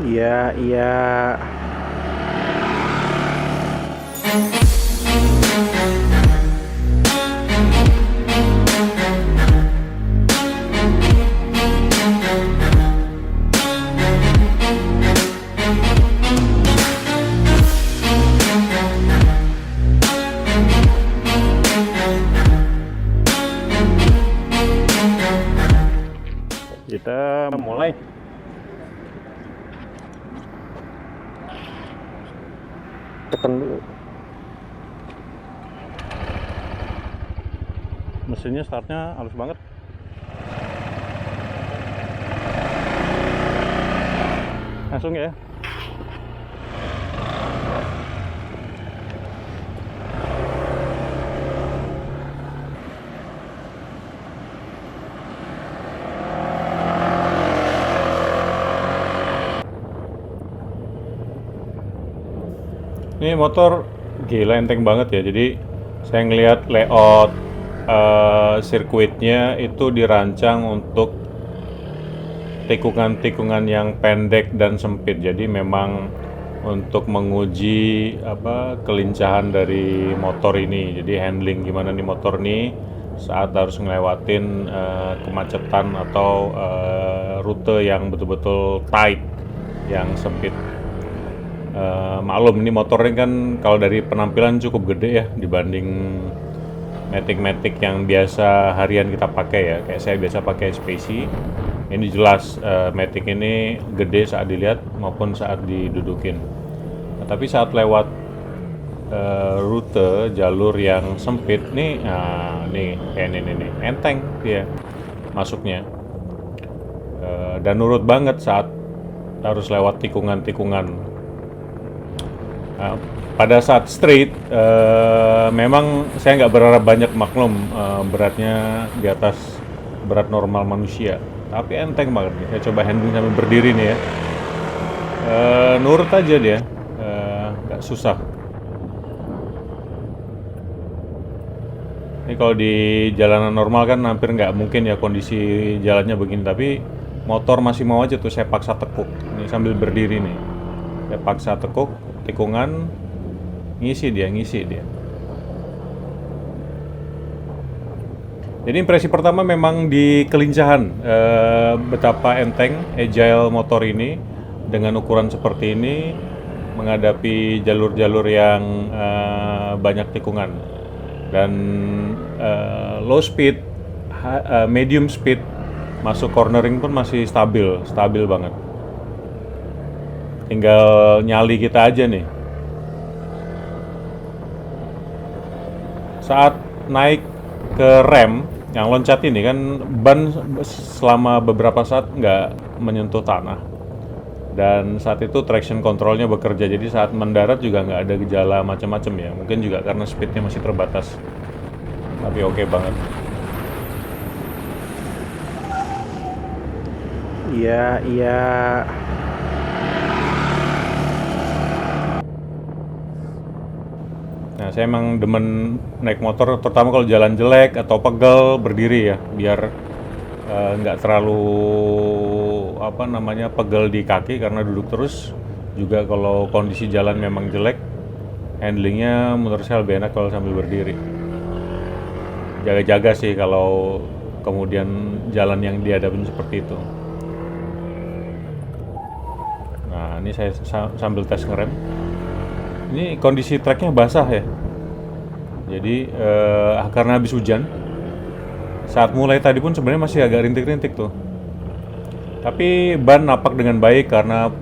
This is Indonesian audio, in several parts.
Iya, iya. Kita mulai. Tekan dulu. Mesinnya startnya halus banget. Langsung ya. Ini motor gila enteng banget ya. Jadi saya ngelihat layout sirkuitnya itu dirancang untuk tikungan-tikungan yang pendek dan sempit. Jadi memang untuk menguji kelincahan dari motor ini. Jadi handling gimana nih motor nih saat harus ngelewatin kemacetan atau rute yang betul-betul tight, yang sempit. Maklum ini motornya kan kalau dari penampilan cukup gede ya dibanding Matic-Matic yang biasa harian kita pakai ya. Kayak saya biasa pakai Spacey. Ini jelas Matic ini gede saat dilihat maupun saat didudukin. Nah, tapi saat lewat rute jalur yang sempit nih, nih kayak ini enteng dia masuknya. Dan nurut banget saat harus lewat tikungan-tikungan. Pada saat straight, memang saya nggak berharap banyak, maklum beratnya di atas berat normal manusia, tapi enteng banget nih. Saya coba handling sambil berdiri nih ya. Nurut aja dia, nggak susah. Ini kalau di jalanan normal kan hampir nggak mungkin ya kondisi jalannya begini, tapi motor masih mau aja tuh saya paksa tekuk. Ini sambil berdiri nih, saya paksa tekuk, tikungan, ngisi dia. Jadi impresi pertama memang di kelincahan, betapa enteng, agile motor ini dengan ukuran seperti ini menghadapi jalur-jalur yang banyak tikungan dan low speed, medium speed, masuk cornering pun masih stabil banget. Tinggal nyali kita aja nih. Saat naik ke rem yang loncat ini kan ban selama beberapa saat nggak menyentuh tanah, dan saat itu traction controlnya bekerja, jadi saat mendarat juga nggak ada gejala macam-macam ya. Mungkin juga karena speednya masih terbatas, tapi oke banget. Iya, iya. Nah, saya emang demen naik motor, terutama kalau jalan jelek atau pegel berdiri ya, biar nggak terlalu pegel di kaki karena duduk terus. Juga kalau kondisi jalan memang jelek, handlingnya menurut saya lebih enak kalau sambil berdiri. Jaga-jaga sih kalau kemudian jalan yang dihadapin seperti itu. Nah, ini saya sambil tes ngerem. Ini kondisi treknya basah ya, jadi karena habis hujan. Saat mulai tadi pun sebenarnya masih agak rintik-rintik tuh, tapi ban napak dengan baik karena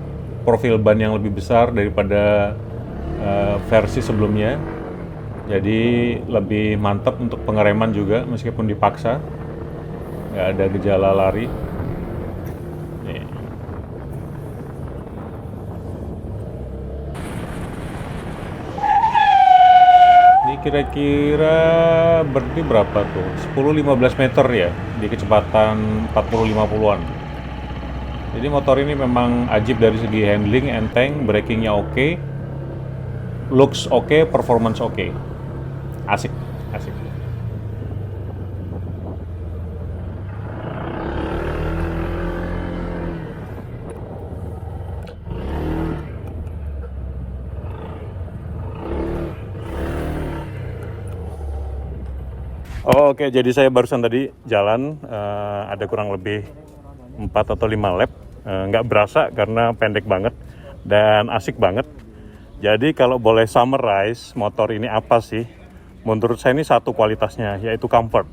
profil ban yang lebih besar daripada versi sebelumnya. Jadi lebih mantap untuk pengereman juga meskipun dipaksa, nggak ada gejala lari. Kira-kira berarti berapa tuh? 10-15 meter ya di kecepatan 40-50-an. Jadi motor ini memang ajib dari segi handling, enteng, brakingnya oke, looks oke, performance oke. Asik. Oke, jadi saya barusan tadi jalan, ada kurang lebih 4 atau 5 lap. Nggak berasa karena pendek banget dan asik banget. Jadi kalau boleh summarize motor ini apa sih? Menurut saya ini satu kualitasnya, yaitu comfort.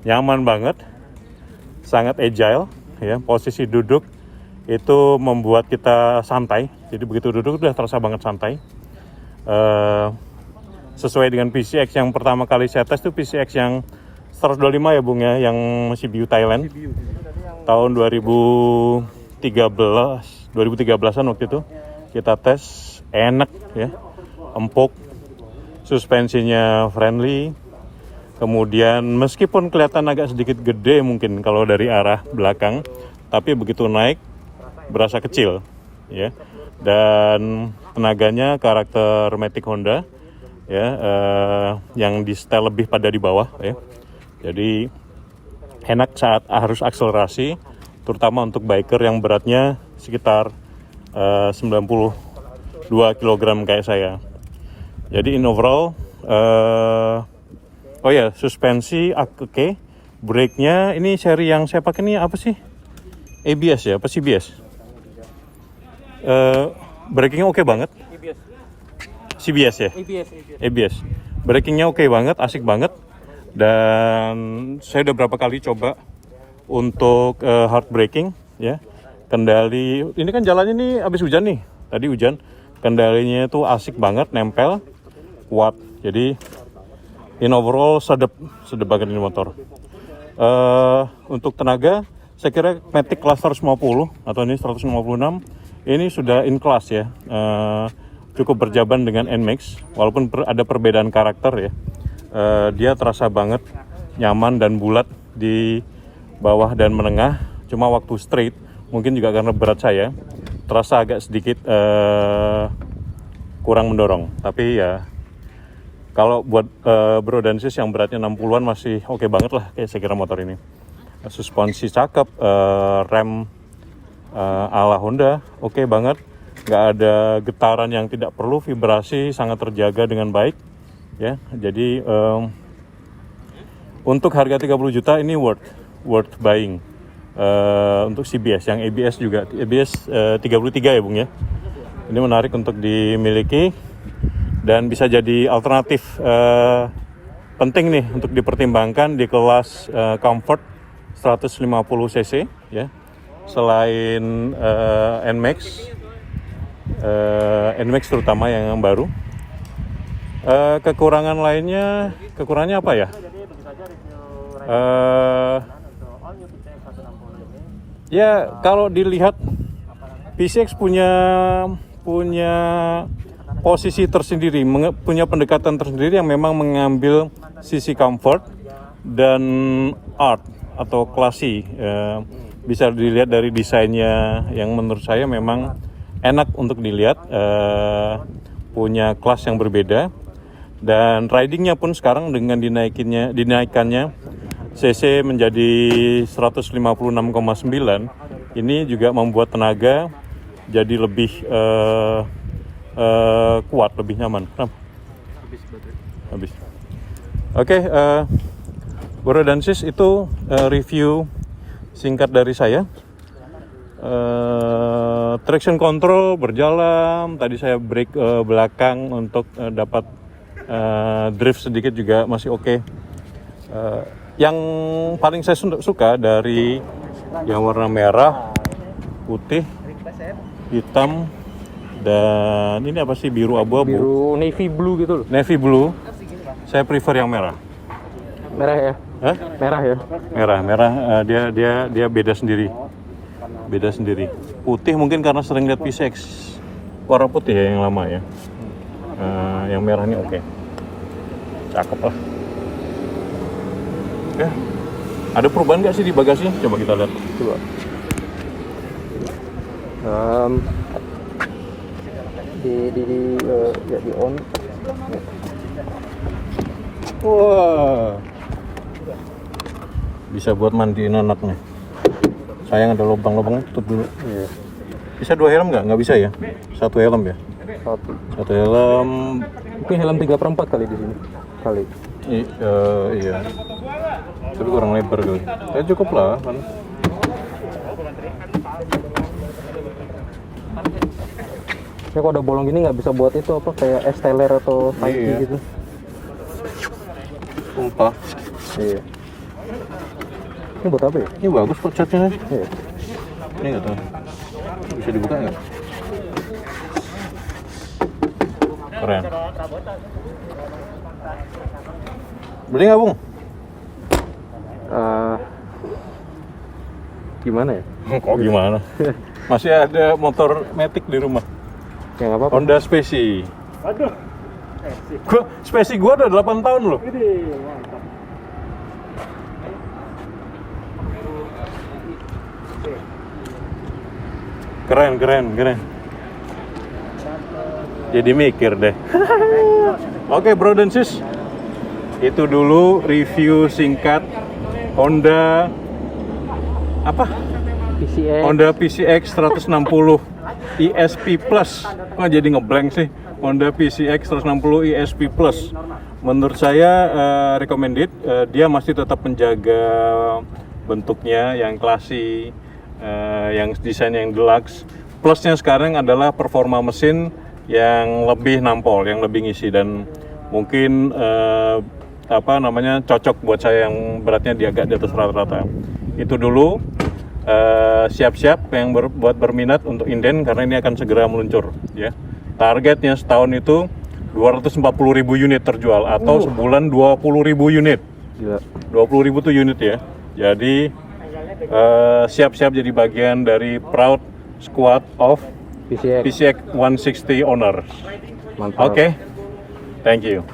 Nyaman banget, sangat agile, ya. Posisi duduk itu membuat kita santai. Jadi begitu duduk udah terasa banget santai. Sesuai dengan PCX yang pertama kali saya tes tuh PCX yang 125 ya Bung ya, yang masih Biu Thailand tahun 2013an waktu itu kita tes, enak ya, empuk, suspensinya friendly, kemudian meskipun kelihatan agak sedikit gede mungkin kalau dari arah belakang, tapi begitu naik berasa kecil ya, dan tenaganya karakter Matic Honda ya, yang di setel lebih pada di bawah ya. Jadi enak saat harus akselerasi, terutama untuk biker yang beratnya sekitar 92 kg kayak saya. Jadi in overall, oh ya, suspensi oke, brake-nya ini seri yang saya pakai ini apa sih? ABS ya, apa CBS? Braking-nya oke banget. CBS ya? ABS. Brakingnya oke banget, asik banget. Dan saya udah berapa kali coba untuk hard braking ya. Kendali, ini kan jalannya nih abis hujan nih. Tadi hujan. Kendalinya itu asik banget, nempel, kuat. Jadi in overall sedep banget ini motor. Untuk tenaga, saya kira Matic kelas 150 atau ini 156 ini sudah in class ya. Cukup berjaban dengan NMAX, walaupun ada perbedaan karakter ya. Dia terasa banget nyaman dan bulat di bawah dan menengah. Cuma waktu straight, mungkin juga karena berat saya, terasa agak sedikit kurang mendorong. Tapi ya, kalau buat bro dan sis yang beratnya 60-an masih oke banget lah, kayak saya kira motor ini. Suspensi cakep, rem ala Honda oke banget. Nggak ada getaran yang tidak perlu, vibrasi sangat terjaga dengan baik ya. Jadi untuk harga 30 juta ini worth buying. Untuk CBS, yang ABS juga, ABS 33 ya Bung ya. Ini menarik untuk dimiliki dan bisa jadi alternatif penting nih untuk dipertimbangkan di kelas comfort 150 cc ya. Selain NMAX, NMAX terutama yang baru. Kekurangannya apa ya? Ya kalau dilihat PCX punya posisi tersendiri, punya pendekatan tersendiri yang memang mengambil sisi comfort dan art atau classy. Bisa dilihat dari desainnya yang menurut saya memang enak untuk dilihat, punya kelas yang berbeda, dan ridingnya pun sekarang dengan dinaikannya cc menjadi 156,9, ini juga membuat tenaga jadi lebih kuat, lebih nyaman. Habis. Oke, bro dan sis, itu review singkat dari saya. Traction control berjalan, tadi saya brake belakang untuk dapat drift sedikit juga masih oke. Yang paling saya suka dari yang warna merah, putih, hitam, dan ini apa sih, biru abu-abu, biru navy blue gitu loh. Navy blue. Saya prefer yang merah. Merah ya? Hah? Merah ya? Merah. Dia beda sendiri. Putih mungkin karena sering lihat PCX warna putih ya, yang lama ya. Yang merah ini oke. Cakep lah. Ya. Ada perubahan nggak sih di bagasinya? Coba kita lihat. Coba. Di on. Wah. Bisa buat mandiin anaknya. Sayang ada lubang-lubangnya, tutup dulu. Iya. Bisa 2 helm nggak? Nggak bisa ya? 1 helm ya? Satu. 1 helm. Mungkin helm 3/4 kali di sini. Kali. Iya. Tapi kurang lebar kali. Ya cukup lah kan. Ya kalau ada bolong gini nggak bisa buat itu apa kayak esteller atau Taiki Iya. gitu. Sumpah. Iya. Ini buat apa ya? Ini bagus kok catnya. Iya. Ini nggak tahu. Bisa dibuka nggak? Keren. Beli nggak, Bung? Gimana ya? Kok gimana? Masih ada motor Matic di rumah. Ya nggak apa-apa. Honda Speci. Waduh. Speci gua udah 8 tahun loh. Ini mantap. Keren. Jadi mikir deh. Oke, bro dan sis. Itu dulu review singkat Honda apa? PCX. Honda PCX 160 ESP Plus. Kok jadi ngeblank sih? Honda PCX 160 ESP Plus. Menurut saya recommended. Dia masih tetap menjaga bentuknya yang classy, yang desain yang deluxe. Plusnya sekarang adalah performa mesin yang lebih nampol, yang lebih ngisi, dan mungkin cocok buat saya yang beratnya agak di atas rata-rata. Itu dulu. Siap-siap yang buat berminat untuk inden karena ini akan segera meluncur ya. Targetnya setahun itu 240.000 unit terjual atau sebulan 20.000 unit. Gila. 20.000 tuh unit ya. Jadi siap-siap jadi bagian dari proud squad of PCX. PCX 160 owners. Mantap. Oke. Thank you.